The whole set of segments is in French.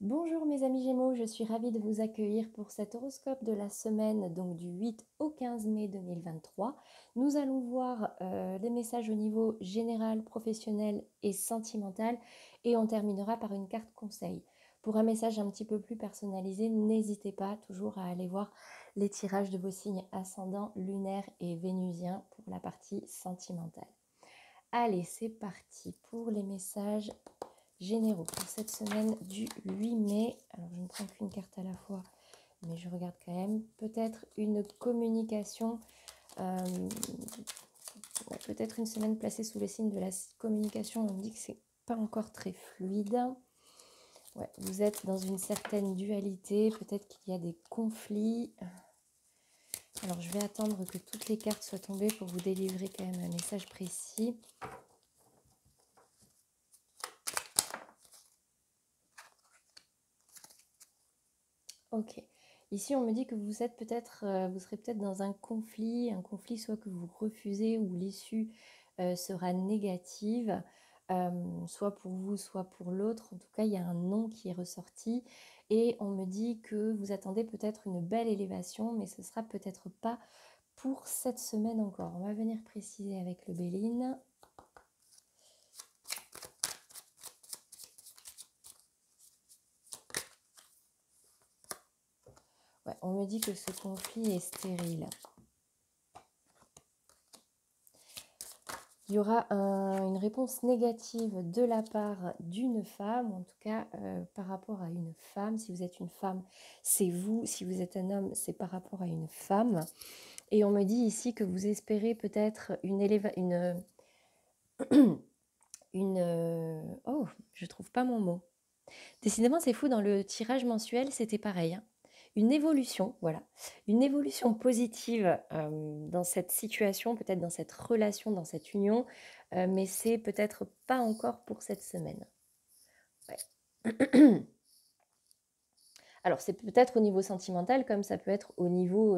Bonjour mes amis Gémeaux, je suis ravie de vous accueillir pour cet horoscope de la semaine donc du 8 au 15 mai 2023. Nous allons voir les messages au niveau général, professionnel et sentimental et on terminera par une carte conseil. Pour un message un petit peu plus personnalisé, n'hésitez pas toujours à aller voir les tirages de vos signes ascendants, lunaires et vénusiens pour la partie sentimentale. Allez, c'est parti pour les messages généraux pour cette semaine du 8 mai. Alors, je ne prends qu'une carte à la fois, mais je regarde quand même. Peut-être une communication, peut-être une semaine placée sous le signe de la communication. On me dit que c'est pas encore très fluide. Ouais, vous êtes dans une certaine dualité. Peut-être qu'il y a des conflits. Alors, je vais attendre que toutes les cartes soient tombées pour vous délivrer quand même un message précis. Ok. Ici, on me dit que vous êtes peut-être, vous serez peut-être dans un conflit soit que vous refusez ou l'issue sera négative, soit pour vous, soit pour l'autre. En tout cas, il y a un non qui est ressorti et on me dit que vous attendez peut-être une belle élévation, mais ce sera peut-être pas pour cette semaine encore. On va venir préciser avec le Béline. Ouais, on me dit que ce conflit est stérile. Il y aura une réponse négative de la part d'une femme, en tout cas par rapport à une femme. Si vous êtes une femme, c'est vous. Si vous êtes un homme, c'est par rapport à une femme. Et on me dit ici que vous espérez peut-être oh, je trouve pas mon mot. Décidément, c'est fou, dans le tirage mensuel, c'était pareil. Hein. Une évolution, voilà. Une évolution positive dans cette situation, peut-être dans cette relation, dans cette union, mais c'est peut-être pas encore pour cette semaine. Ouais. Alors, c'est peut-être au niveau sentimental, comme ça peut être au niveau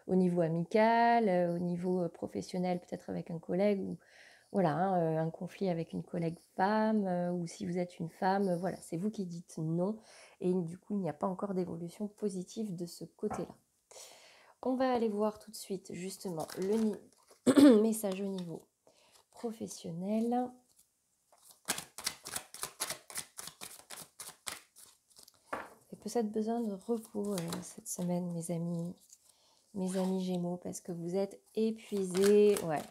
amical, au niveau professionnel, peut-être avec un collègue ou voilà, hein, un conflit avec une collègue femme ou si vous êtes une femme, voilà, c'est vous qui dites non et du coup, il n'y a pas encore d'évolution positive de ce côté-là. On va aller voir tout de suite justement le message au niveau professionnel. Et peut-être besoin de repos cette semaine, mes amis Gémeaux, parce que vous êtes épuisés. Ouais.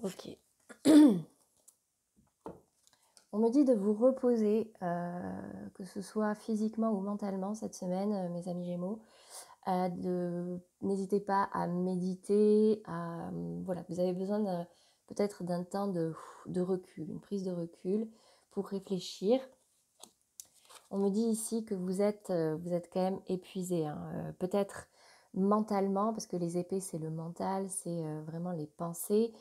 Ok. On me dit de vous reposer, que ce soit physiquement ou mentalement cette semaine, mes amis Gémeaux. N'hésitez pas à méditer, voilà, vous avez besoin peut-être d'un temps de recul, une prise de recul pour réfléchir. On me dit ici que vous êtes quand même épuisé, hein, peut-être mentalement, parce que les épées c'est le mental, c'est vraiment les pensées.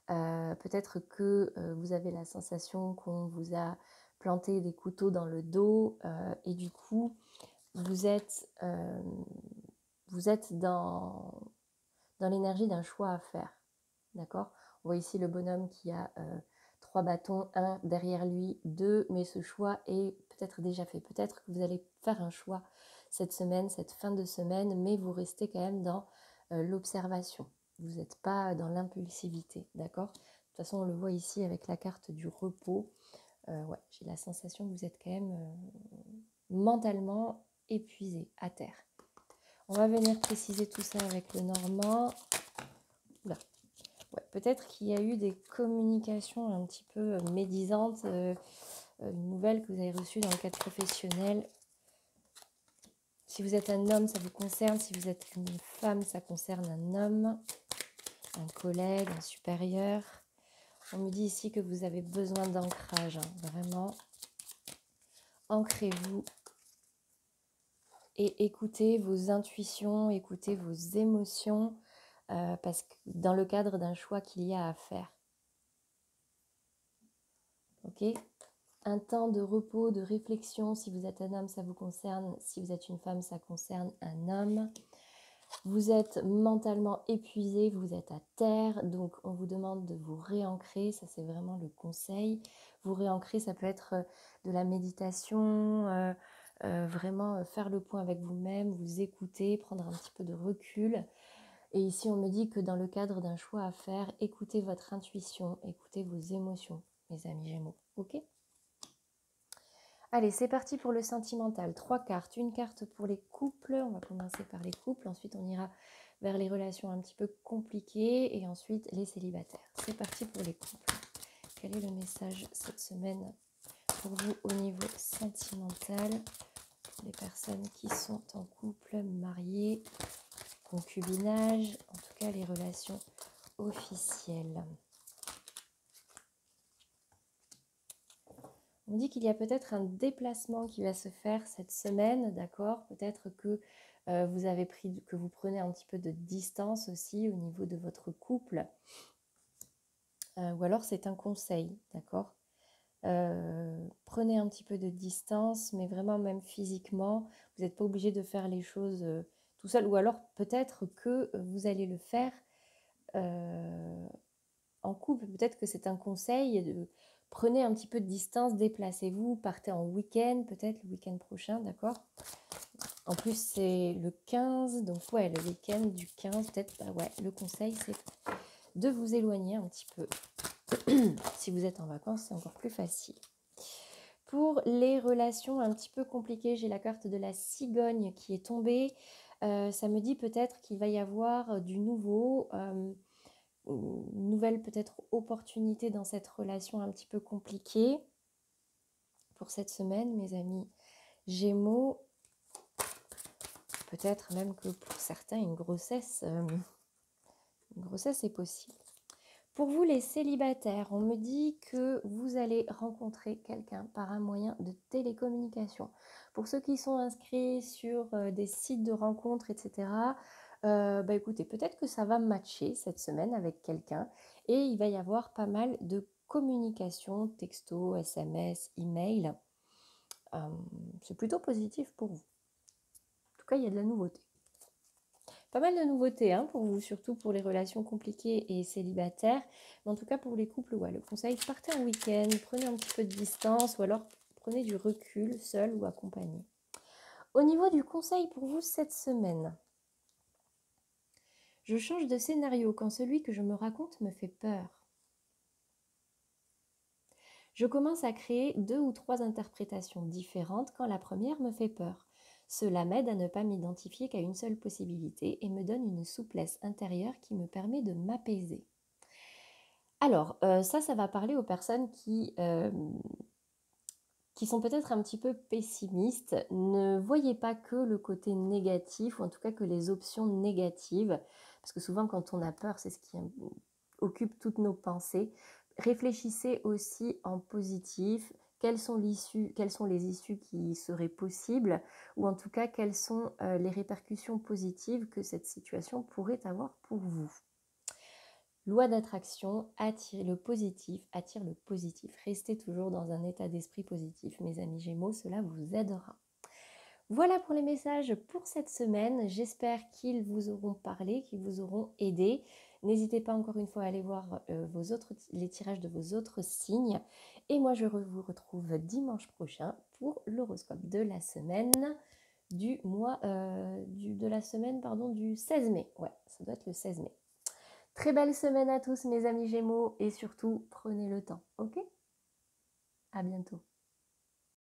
Peut-être que vous avez la sensation qu'on vous a planté des couteaux dans le dos et du coup vous êtes dans l'énergie d'un choix à faire, d'accord? On voit ici le bonhomme qui a 3 bâtons, 1 derrière lui, 2, mais ce choix est peut-être déjà fait. Peut-être que vous allez faire un choix cette semaine, cette fin de semaine, mais vous restez quand même dans l'observation. Vous n'êtes pas dans l'impulsivité, d'accord? De toute façon, on le voit ici avec la carte du repos. Ouais, j'ai la sensation que vous êtes quand même mentalement épuisé, à terre. On va venir préciser tout ça avec le normand. Là. Ouais, peut-être qu'il y a eu des communications un petit peu médisantes, une nouvelle que vous avez reçue dans le cadre professionnel. Si vous êtes un homme, ça vous concerne. Si vous êtes une femme, ça concerne un homme, un collègue, un supérieur. On me dit ici que vous avez besoin d'ancrage, hein, vraiment. Ancrez-vous et écoutez vos intuitions, écoutez vos émotions, parce que dans le cadre d'un choix qu'il y a à faire. Ok ? Un temps de repos, de réflexion. Si vous êtes un homme, ça vous concerne. Si vous êtes une femme, ça concerne un homme. Vous êtes mentalement épuisé, vous êtes à terre, donc on vous demande de vous réancrer, ça c'est vraiment le conseil. Vous réancrer, ça peut être de la méditation, vraiment faire le point avec vous-même, vous écouter, prendre un petit peu de recul. Et ici, on me dit que dans le cadre d'un choix à faire, écoutez votre intuition, écoutez vos émotions, mes amis Gémeaux. Ok ? Allez, c'est parti pour le sentimental. 3 cartes. Une carte pour les couples. On va commencer par les couples. Ensuite, on ira vers les relations un petit peu compliquées. Et ensuite, les célibataires. C'est parti pour les couples. Quel est le message cette semaine pour vous au niveau sentimental? Pour les personnes qui sont en couple, mariées, concubinage. En tout cas, les relations officielles. On dit qu'il y a peut-être un déplacement qui va se faire cette semaine, d'accord? Peut-être que vous prenez un petit peu de distance aussi au niveau de votre couple. Ou alors c'est un conseil, d'accord? Prenez un petit peu de distance, mais vraiment même physiquement. Vous n'êtes pas obligé de faire les choses tout seul. Ou alors peut-être que vous allez le faire en couple. Peut-être que c'est un conseil. Prenez un petit peu de distance, déplacez-vous, partez en week-end, peut-être le week-end prochain, d'accord? En plus, c'est le 15, donc ouais, le week-end du 15, peut-être, bah ouais, le conseil, c'est de vous éloigner un petit peu. Si vous êtes en vacances, c'est encore plus facile. Pour les relations un petit peu compliquées, j'ai la carte de la cigogne qui est tombée. Ça me dit peut-être qu'il va y avoir du nouveau, une nouvelle peut-être opportunité dans cette relation un petit peu compliquée. Pour cette semaine, mes amis Gémeaux, peut-être même que pour certains, une grossesse est possible. Pour vous, les célibataires, on me dit que vous allez rencontrer quelqu'un par un moyen de télécommunication. Pour ceux qui sont inscrits sur des sites de rencontres, etc., bah écoutez, peut-être que ça va matcher cette semaine avec quelqu'un et il va y avoir pas mal de communication, texto, SMS, email. C'est plutôt positif pour vous. En tout cas, il y a de la nouveauté. Pas mal de nouveautés hein, pour vous, surtout pour les relations compliquées et célibataires. Mais en tout cas, pour les couples, ouais, le conseil, partez en week-end, prenez un petit peu de distance ou alors prenez du recul, seul ou accompagné. Au niveau du conseil pour vous cette semaine, je change de scénario quand celui que je me raconte me fait peur. Je commence à créer 2 ou 3 interprétations différentes quand la première me fait peur. Cela m'aide à ne pas m'identifier qu'à une seule possibilité et me donne une souplesse intérieure qui me permet de m'apaiser. Alors, ça va parler aux personnes qui sont peut-être un petit peu pessimistes. Ne voyez pas que le côté négatif, ou en tout cas que les options négatives, parce que souvent quand on a peur, c'est ce qui occupe toutes nos pensées. Réfléchissez aussi en positif. Quelles sont les issues qui seraient possibles, ou en tout cas quelles sont les répercussions positives que cette situation pourrait avoir pour vous. Loi d'attraction, attire le positif. Restez toujours dans un état d'esprit positif, mes amis Gémeaux, cela vous aidera. Voilà pour les messages pour cette semaine. J'espère qu'ils vous auront parlé, qu'ils vous auront aidé. N'hésitez pas encore une fois à aller voir les tirages de vos autres signes. Et moi, je vous retrouve dimanche prochain pour l'horoscope de la semaine du 16 mai. Ouais, ça doit être le 16 mai. Très belle semaine à tous mes amis Gémeaux et surtout prenez le temps, ok? À bientôt.